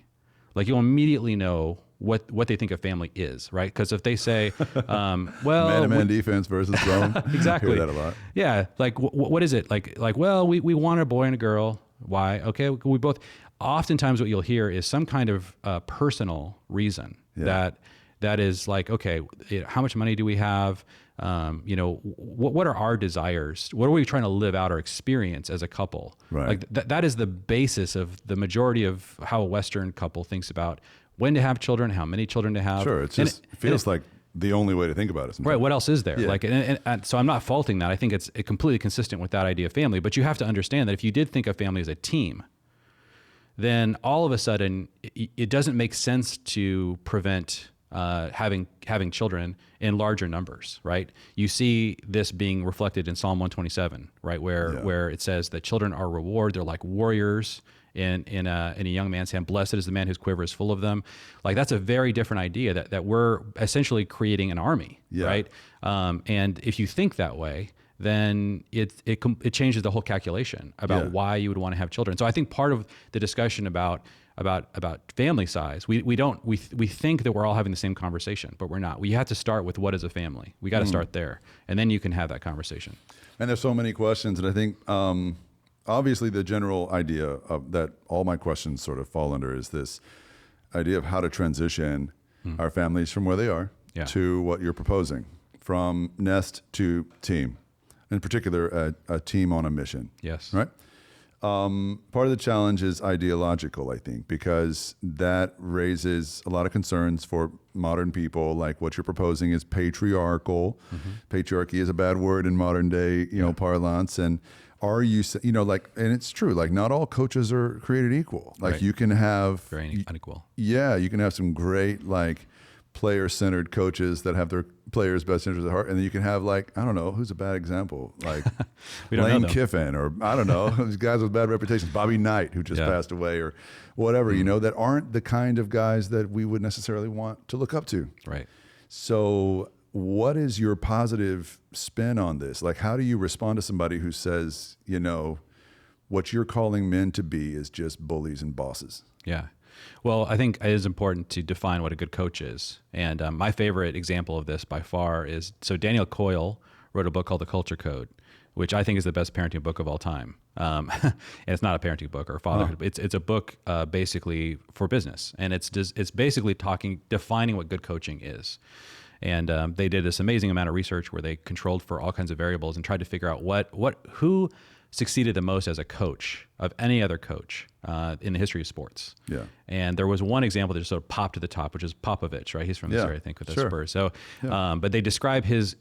S10: Like you'll immediately know what they think a family is, right? Because if they say,
S9: man-to-man defense versus zone.
S10: Exactly.
S9: I hear that a lot.
S10: Yeah. Like, what is it? Like, well, we want a boy and a girl. Why? Okay. We both, oftentimes what you'll hear is some kind of personal reason that is like, okay, how much money do we have? What are our desires? What are we trying to live out or experience as a couple? Right. Like that is the basis of the majority of how a Western couple thinks about when to have children, how many children to have.
S9: Sure, it feels like the only way to think about it sometimes.
S10: Right, what else is there? Yeah. Like, and so I'm not faulting that. I think it's completely consistent with that idea of family, but you have to understand that if you did think of family as a team, then all of a sudden it doesn't make sense to prevent having children in larger numbers, right? You see this being reflected in Psalm 127, right, where it says that children are reward. They're like warriors in a young man's hand. Blessed is the man whose quiver is full of them. Like that's a very different idea that we're essentially creating an army, right? And if you think that way, then it changes the whole calculation about why you would want to have children. So I think part of the discussion about family size, we think that we're all having the same conversation, but we're not. We have to start with what is a family. We got to start there, and then you can have that conversation.
S9: And there's so many questions, and I think obviously the general idea of that all my questions sort of fall under is this idea of how to transition our families from where they are to what you're proposing, from nest to team, in particular a team on a mission.
S10: Yes.
S9: Right? Part of the challenge is ideological, I think, because that raises a lot of concerns for modern people. Like what you're proposing is patriarchal. Patriarchy is a bad word in modern day, parlance. And are you, and it's true, like not all coaches are created equal. Like
S10: Right.
S9: you can have
S10: Very unequal.
S9: Yeah, you can have some great like player-centered coaches that have their players' best interests at heart, and then you can have like, I don't know, who's a bad example? Like
S10: We don't know
S9: Lane
S10: them.
S9: Kiffin, or I don't know, these guys with bad reputations, Bobby Knight, who just passed away, or whatever, that aren't the kind of guys that we would necessarily want to look up to.
S10: Right.
S9: So what is your positive spin on this? Like, how do you respond to somebody who says, what you're calling men to be is just bullies and bosses?
S10: Yeah. Well, I think it is important to define what a good coach is. And my favorite example of this by far is, so Daniel Coyle wrote a book called The Culture Code, which I think is the best parenting book of all time. And it's not a parenting book or fatherhood. It's a book basically for business. And it's basically defining what good coaching is. And they did this amazing amount of research where they controlled for all kinds of variables and tried to figure out who succeeded the most as a coach of any other coach in the history of sports.
S9: Yeah.
S10: And there was one example that just sort of popped to the top, which is Popovich, right? He's from this area, I think, with the Spurs. So, but they describe his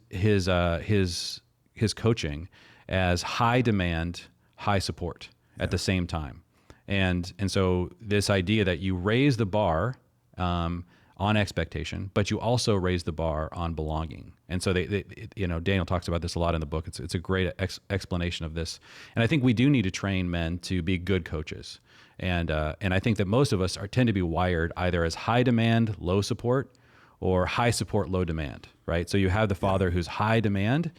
S10: coaching as high demand, high support at the same time. And so this idea that you raise the bar on expectation, but you also raise the bar on belonging. And so Daniel talks about this a lot in the book. It's a great explanation of this. And I think we do need to train men to be good coaches. And I think that most of us tend to be wired either as high demand, low support, or high support, low demand, right? So you have the father who's high demand.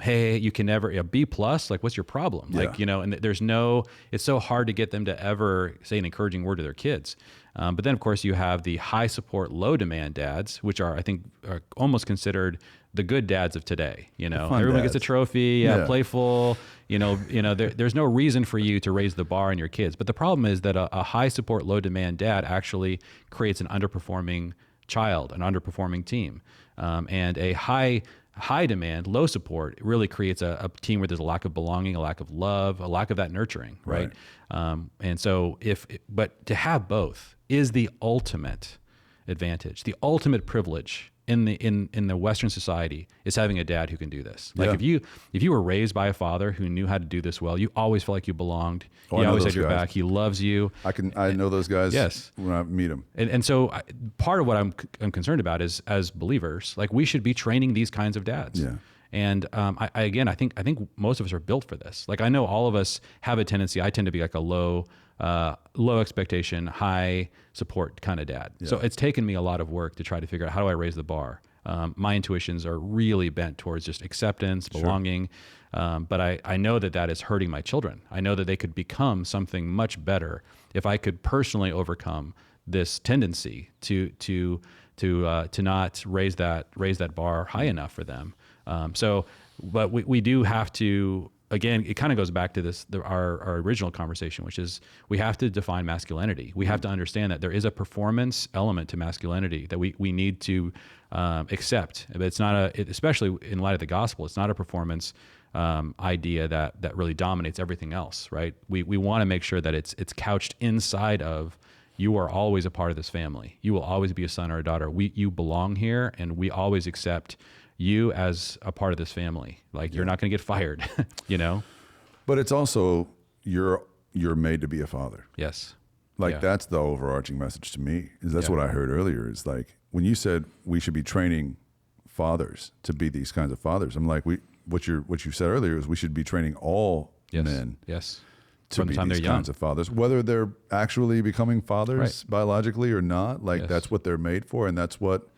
S10: Hey, you can never, B plus, like what's your problem? Like, and it's so hard to get them to ever say an encouraging word to their kids. But then of course you have the high support, low demand dads, which I think are almost considered the good dads of today. Everyone gets a trophy, playful, there's no reason for you to raise the bar on your kids. But the problem is that a high support, low demand dad actually creates an underperforming child, an underperforming team. And a high demand, low support really creates a team where there's a lack of belonging, a lack of love, a lack of that nurturing, right? And so but to have both is the ultimate advantage. The ultimate privilege in the Western society is having a dad who can do this. Like if you were raised by a father who knew how to do this well, you always felt like you belonged. He always had your back. He loves you.
S9: I know those guys when I meet them.
S10: And so part of what I'm concerned about is, as believers, like we should be training these kinds of dads.
S9: Yeah.
S10: And I think most of us are built for this. Like I know all of us have a tendency. I tend to be like a low expectation, high support kind of dad. So it's taken me a lot of work to try to figure out how do I raise the bar. My intuitions are really bent towards just acceptance, belonging. But I know that is hurting my children. I know that they could become something much better if I could personally overcome this tendency to not raise that bar high enough for them. But we do have to, again, it kind of goes back to our original conversation, which is we have to define masculinity. We have to understand that there is a performance element to masculinity that we need to accept. But it's not especially in light of the gospel, it's not a performance idea that really dominates everything else, right? We want to make sure that it's couched inside of, you are always a part of this family. You will always be a son or a daughter. You belong here, and we always accept you as a part of this family. Like you're not going to get fired, But
S9: it's also you're made to be a father.
S10: Yes.
S9: Like that's the overarching message to me. That's what I heard earlier. Is like when you said we should be training fathers to be these kinds of fathers. I'm like what you said earlier is we should be training all men.
S10: Yes.
S9: To
S10: From
S9: be
S10: the time
S9: these
S10: they're young.
S9: kinds of fathers, whether they're actually becoming fathers biologically or not. Like that's what they're made for, and that's what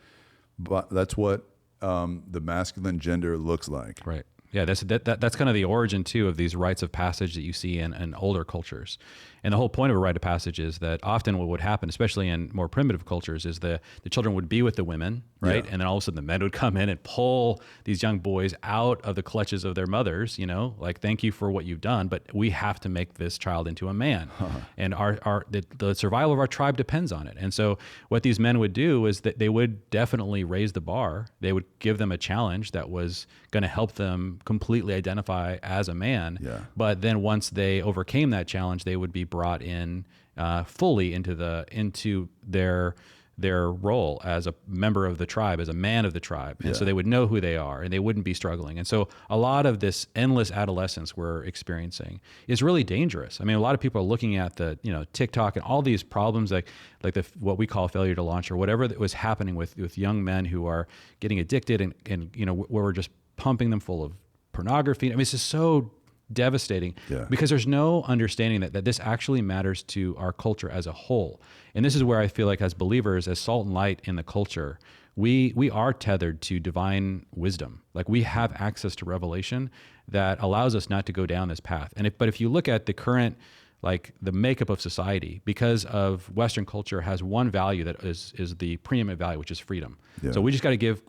S9: the masculine gender looks like.
S10: Right. Yeah, that's kind of the origin too of these rites of passage that you see in older cultures. And the whole point of a rite of passage is that often what would happen, especially in more primitive cultures, is the children would be with the women, right?
S9: Yeah.
S10: And then all of a sudden the men would come in and pull these young boys out of the clutches of their mothers, like, thank you for what you've done, but we have to make this child into a man. And the survival of our tribe depends on it. And so what these men would do is that they would definitely raise the bar. They would give them a challenge that was going to help them completely identify as a man.
S9: Yeah.
S10: But then once they overcame that challenge, they would be brought in fully into their role as a member of the tribe, as a man of the tribe. And so they would know who they are and they wouldn't be struggling. And so a lot of this endless adolescence we're experiencing is really dangerous. I mean, a lot of people are looking at the, TikTok and all these problems like what we call failure to launch or whatever that was happening with young men who are getting addicted and where we're just pumping them full of pornography. I mean, it's just so devastating because there's no understanding that this actually matters to our culture as a whole. And this is where I feel like as believers, as salt and light in the culture, we are tethered to divine wisdom. Like we have access to revelation that allows us not to go down this path. But if you look at the current, like the makeup of society, because of Western culture has one value that is the preeminent value, which is freedom. Yeah. So we just got to give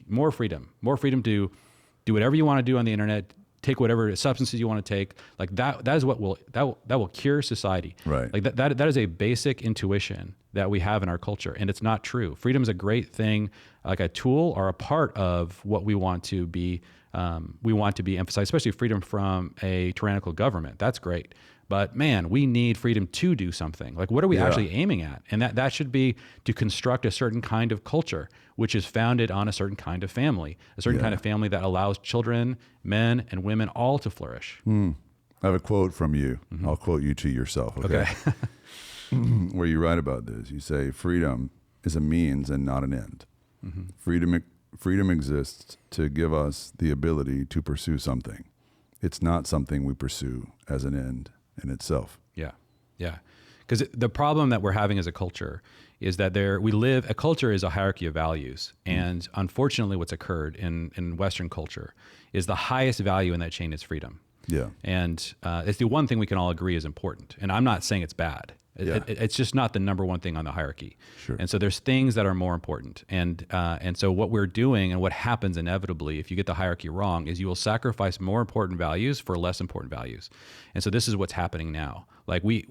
S10: more freedom to do whatever you want to do on the internet, take whatever substances you want to take. Like that is what will cure society.
S9: Right.
S10: Like that is a basic intuition that we have in our culture, and it's not true. Freedom is a great thing, like a tool or a part of what we want to be. We want to be emphasized, especially freedom from a tyrannical government. That's great. But man, we need freedom to do something. Like, what are we actually aiming at? And that should be to construct a certain kind of culture, which is founded on a certain kind of family, a certain kind of family that allows children, men, and women all to flourish.
S9: I have a quote from you. Mm-hmm. I'll quote you to yourself. Okay. Where you write about this, you say, freedom is a means and not an end. Mm-hmm. Freedom exists to give us the ability to pursue something. It's not something we pursue as an end in itself. Yeah. Because the problem that we're having as a culture is that a culture is a hierarchy of values. And unfortunately what's occurred in Western culture is the highest value in that chain is freedom. Yeah. And it's the one thing we can all agree is important. And I'm not saying it's bad. It's just not the number one thing on the hierarchy. Sure. And so there's things that are more important. And so what we're doing and what happens inevitably if you get the hierarchy wrong is you will sacrifice more important values for less important values. And so this is what's happening now. Like we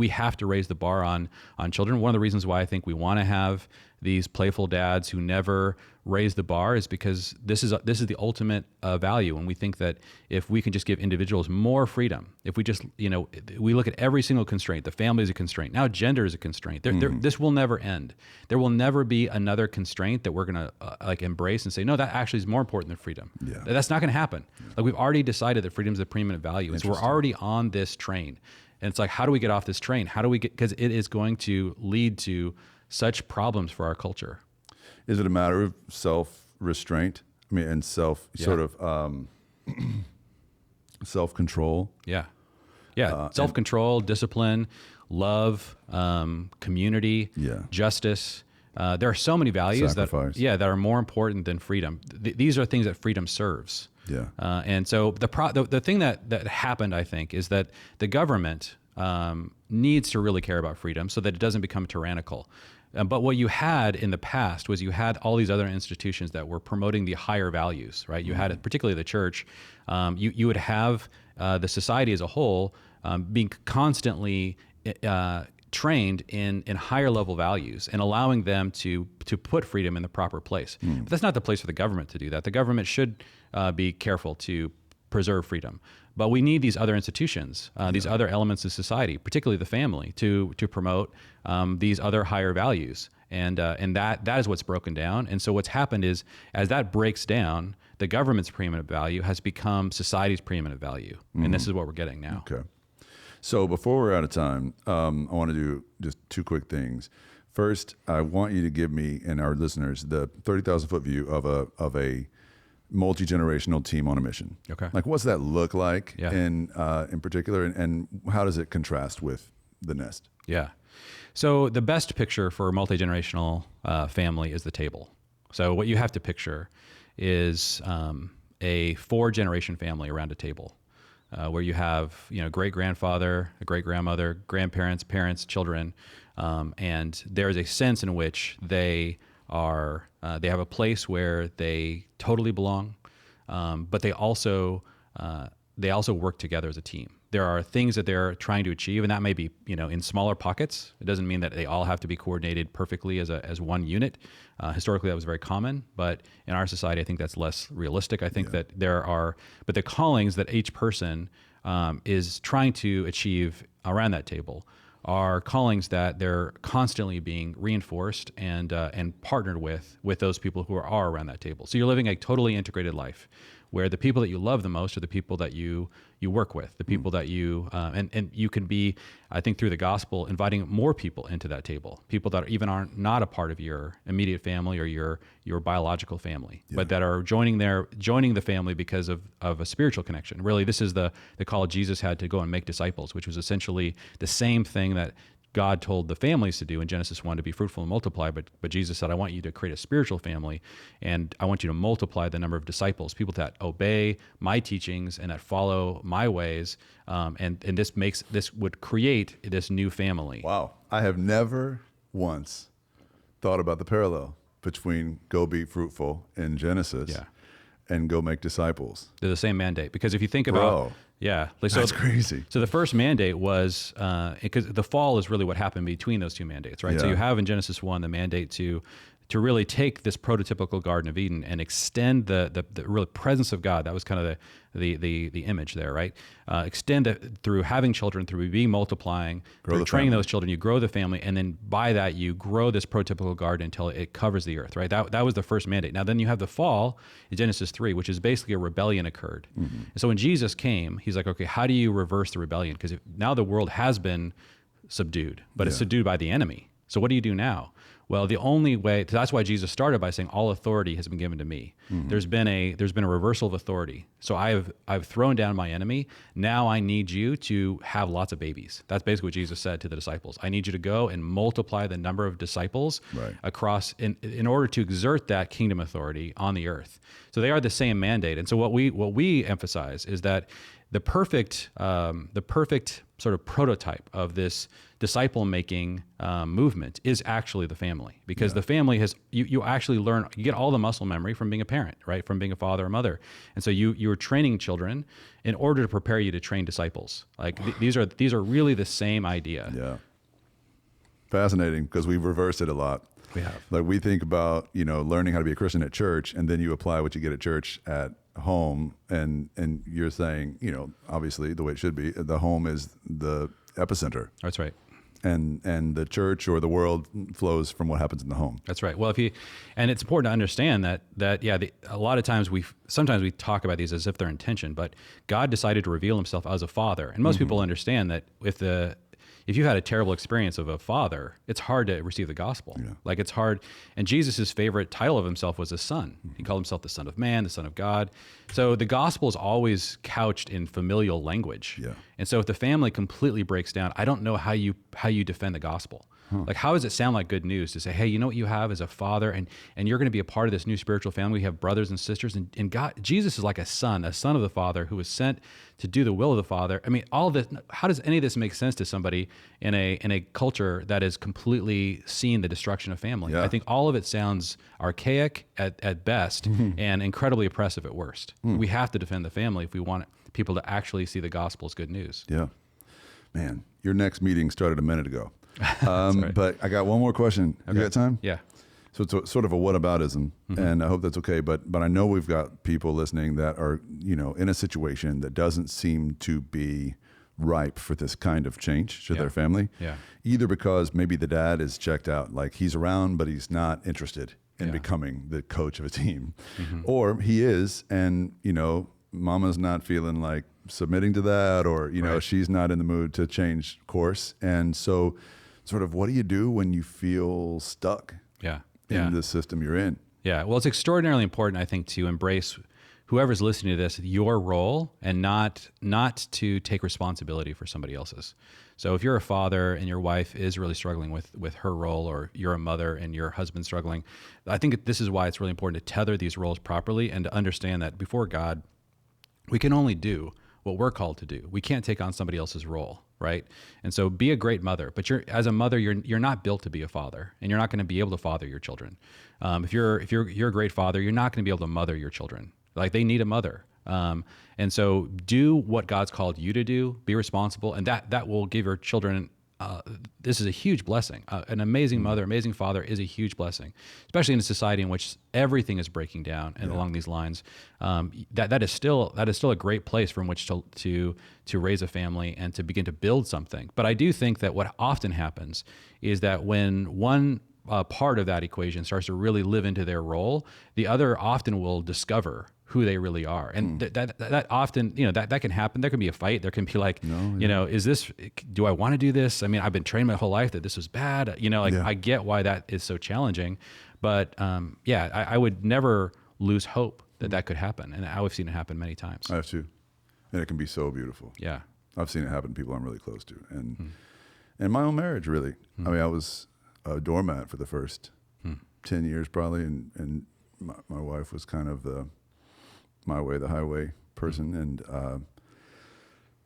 S9: have to raise the bar on children. One of the reasons why I think we want to have these playful dads who never raise the bar is because this is the ultimate value. And we think that if we can just give individuals more freedom, if we just, we look at every single constraint, the family is a constraint. Now gender is a constraint. This will never end. There will never be another constraint that we're going to embrace and say, no, that actually is more important than freedom. Yeah. That's not going to happen. Yeah. Like we've already decided that freedom is the preeminent value. And so we're already on this train. And it's like, how do we get off this train? Because it is going to lead to such problems for our culture. Is it a matter of self-restraint? I mean, and self-control?
S10: Yeah. Self-control, discipline, love, community, justice. There are so many values that are more important than freedom. These are things that freedom serves. Yeah. And so the thing that happened, I think, is that the government needs to really care about freedom so that it doesn't become tyrannical. But what you had in the past was you had all these other institutions that were promoting the higher values, right? You had, particularly the church, you would have the society as a whole being constantly trained in higher level values and allowing them to put freedom in the proper place. But that's not the place for the government to do that. The government should be careful to preserve freedom. But we need these other institutions, these other elements of society, particularly the family, to promote these other higher values. And that is what's broken down. And so what's happened is, as that breaks down, the government's preeminent value has become society's preeminent value. And this is what we're getting now.
S9: Okay. So before we're out of time, I want to do just two quick things. First, I want you to give me and our listeners the 30,000-foot view of a multi-generational team on a mission. Okay. Like, what's that look like in particular, and how does it contrast with the nest? Yeah.
S10: So the best picture for a multi-generational family is the table. So what you have to picture is a 4-generation family around a table, where you have, great grandfather, a great grandmother, grandparents, parents, children, and there is a sense in which they have a place where they totally belong, but they also work together as a team. There are things that they're trying to achieve, and that may be, in smaller pockets. It doesn't mean that they all have to be coordinated perfectly as one unit. Historically, that was very common, but in our society, I think that's less realistic. I think that but the callings that each person is trying to achieve around that table are callings that they're constantly being reinforced and partnered with those people who are around that table. So you're living a totally integrated life, where the people that you love the most are the people that you work with, the people that you, and you can be, I think through the gospel, inviting more people into that table, people that even aren't not a part of your immediate family or your biological family, but that are joining the family because of a spiritual connection. Really, this is the call Jesus had to go and make disciples, which was essentially the same thing that God told the families to do in Genesis 1, to be fruitful and multiply, but Jesus said, I want you to create a spiritual family, and I want you to multiply the number of disciples, people that obey my teachings and that follow my ways, and this would create this new family.
S9: Wow. I have never once thought about the parallel between go be fruitful in Genesis and go make disciples.
S10: They're the same mandate, because if you think about...
S9: That's crazy.
S10: So the first mandate was, because the fall is really what happened between those two mandates, right?
S9: Yeah.
S10: So you have in Genesis 1 the mandate to really take this prototypical Garden of Eden and extend the real presence of God. That was kind of the image there, right? Extend it through having children, through being multiplying, through training those children. You grow the family, and then by that you grow this prototypical garden until it covers the earth, right? That was the first mandate. Now then you have the fall in Genesis 3, which is basically a rebellion occurred. Mm-hmm. And so when Jesus came, he's like, okay, how do you reverse the rebellion? Because now the world has been subdued, but it's subdued by the enemy. So what do you do now? Well, the only way, that's why Jesus started by saying, all authority has been given to me. Mm-hmm. There's been a reversal of authority. So I've thrown down my enemy. Now I need you to have lots of babies. That's basically what Jesus said to the disciples. I need you to go and multiply the number of disciples across in order to exert that kingdom authority on the earth. So they are the same mandate. And so what we emphasize is that the perfect sort of prototype of this disciple-making movement is actually the family, because the family has, you actually learn, you get all the muscle memory from being a parent, right? From being a father or mother. And so you're training children in order to prepare you to train disciples. Like these are really the same idea.
S9: Yeah. Fascinating, because we've reversed it a lot.
S10: We have.
S9: Like we think about, learning how to be a Christian at church, and then you apply what you get at church at home, and you're saying, obviously the way it should be, the home is the epicenter.
S10: That's right.
S9: And the church or the world flows from what happens in the home.
S10: That's right. Well, and it's important to understand that a lot of times sometimes we talk about these as if they're intention, but God decided to reveal himself as a father. And most people understand that if you had a terrible experience of a father, it's hard to receive the gospel. Yeah. Like it's hard. And Jesus' favorite title of himself was a son. Mm-hmm. He called himself the Son of Man, the Son of God. So the gospel is always couched in familial language. Yeah. And so if the family completely breaks down, I don't know how you defend the gospel. Like, how does it sound like good news to say, hey, you know what you have as a father, and you're going to be a part of this new spiritual family. You have brothers and sisters, and God, Jesus is like a son of the Father who was sent to do the will of the Father. I mean, all of this, how does any of this make sense to somebody in a culture that has completely seen the destruction of family? Yeah. I think all of it sounds archaic at best and incredibly oppressive at worst. We have to defend the family if we want people to actually see the gospel as good news.
S9: Yeah. Man, your next meeting started a minute ago. But I got one more question. Okay. You got time?
S10: Yeah.
S9: So it's sort of a whataboutism, and I hope that's okay. But I know we've got people listening that are, in a situation that doesn't seem to be ripe for this kind of change to their family. Yeah. Either because maybe the dad is checked out, like he's around, but he's not interested in becoming the coach of a team, or he is, and mama's not feeling like submitting to that, or she's not in the mood to change course, and so. Sort of, what do you do when you feel stuck in the system you're in?
S10: Yeah, well, it's extraordinarily important, I think, to embrace whoever's listening to this, your role, and not to take responsibility for somebody else's. So if you're a father and your wife is really struggling with her role, or you're a mother and your husband's struggling, I think this is why it's really important to tether these roles properly and to understand that before God, we can only do what we're called to do. We can't take on somebody else's role, right? And so be a great mother, but as a mother, you're not built to be a father, and you're not going to be able to father your children. If you're a great father, you're not going to be able to mother your children. Like, they need a mother. And so do what God's called you to do, be responsible, and that will give your children, this is a huge blessing. An amazing mother, amazing father is a huge blessing, especially in a society in which everything is breaking down and along these lines. That is still a great place from which to raise a family and to begin to build something. But I do think that what often happens is that when one part of that equation starts to really live into their role, the other often will discover who they really are. And that often, that can happen. There can be a fight. There can be like, do I want to do this? I mean, I've been trained my whole life that this was bad. I get why that is so challenging, but I would never lose hope that could happen. And I've seen it happen many times.
S9: I have too. And it can be so beautiful.
S10: Yeah.
S9: I've seen it happen to people I'm really close to. And in my own marriage, really. I mean, I was a doormat for the first 10 years probably. And my wife was kind of my way, the highway person. And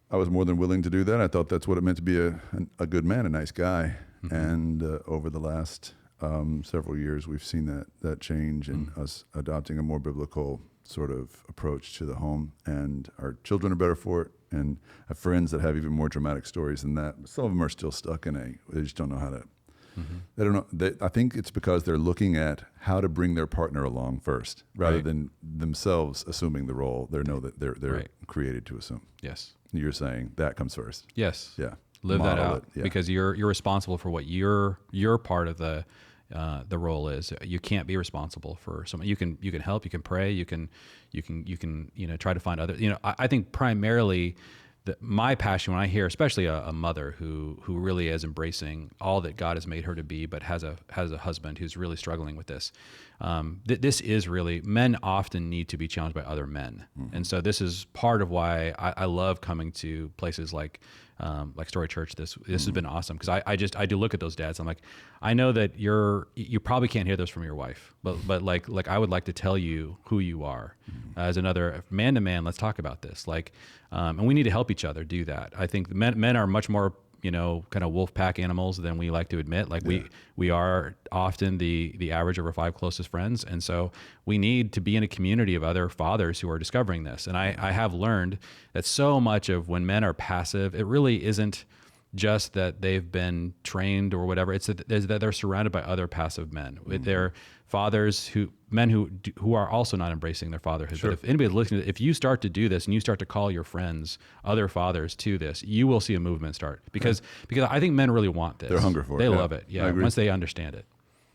S9: I was more than willing to do that. I thought that's what it meant to be a good man, a nice guy. And over the last several years, we've seen that change in us adopting a more biblical sort of approach to the home. And our children are better for it. And I have friends that have even more dramatic stories than that. Some of them are still stuck they just don't know how to. They don't know. I think it's because they're looking at how to bring their partner along first, rather than themselves assuming the role. They know that they're created to assume.
S10: Yes.
S9: You're saying that comes first.
S10: Yes.
S9: Yeah.
S10: Live that
S9: Model
S10: out,
S9: it, yeah.
S10: because you're responsible for what your part of the role is. You can't be responsible for someone. You can help. You can pray. You can try to find other. I think primarily. My passion when I hear, especially a mother who really is embracing all that God has made her to be, but has a husband who's really struggling with this. This is really, men often need to be challenged by other men, and so this is part of why I love coming to places like Story Church. This has been awesome, because I do look at those dads. I'm like, I know that you probably can't hear this from your wife, but like I would like to tell you who you are as another man to man. Let's talk about this. And we need to help each other do that. I think men are much more, kind of wolf pack animals than we like to admit. We are often the average of our 5 closest friends. And so we need to be in a community of other fathers who are discovering this. And I have learned that so much of when men are passive, it really isn't just that they've been trained or whatever. It's that they're surrounded by other passive men. They're fathers men who are also not embracing their fatherhood. Sure. But if anybody's listening, if you start to do this and you start to call your friends, other fathers to this, you will see a movement start, because I think men really want this.
S9: They're hungry for it.
S10: They love it. Yeah. Once they understand it.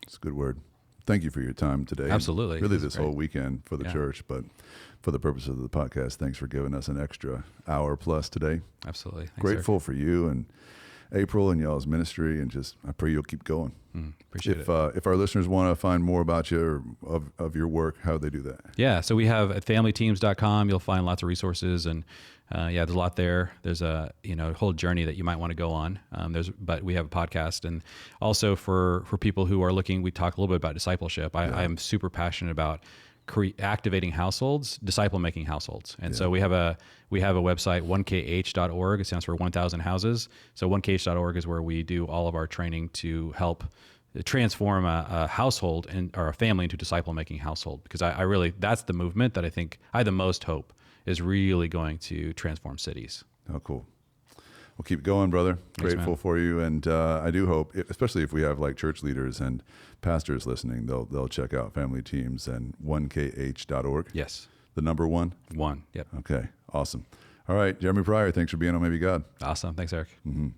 S9: It's a good word. Thank you for your time today.
S10: Absolutely.
S9: Really this whole weekend for the church, but for the purpose of the podcast, thanks for giving us an extra hour plus today.
S10: Absolutely. Thanks,
S9: Grateful for you and April and y'all's ministry, and I pray you'll keep going.
S10: Appreciate it.
S9: If our listeners want to find more about you or of your work, how do they do that?
S10: Yeah, so we have at familyteams.com, you'll find lots of resources, and there's a lot there. There's a whole journey that you might want to go on. But we have a podcast, and also for people who are looking, we talk a little bit about discipleship. I am super passionate about activating households, disciple making households. And so we have a website, 1kh.org. It stands for 1,000 houses. So 1kh.org is where we do all of our training to help transform a household or a family into a disciple making household. Because I really, that's the movement that I think I have the most hope is really going to transform cities.
S9: Oh, cool. Well, keep going, brother.
S10: Thanks,
S9: Grateful
S10: man.
S9: for you. And I do hope, especially if we have like church leaders and pastors listening, they'll check out Family Teams and 1kh.org.
S10: Yes.
S9: The number 1?
S10: 1. Yep.
S9: Okay. Awesome. All right. Jeremy Pryor, thanks for being on Maybe God.
S10: Awesome. Thanks, Eric.
S9: Mm-hmm.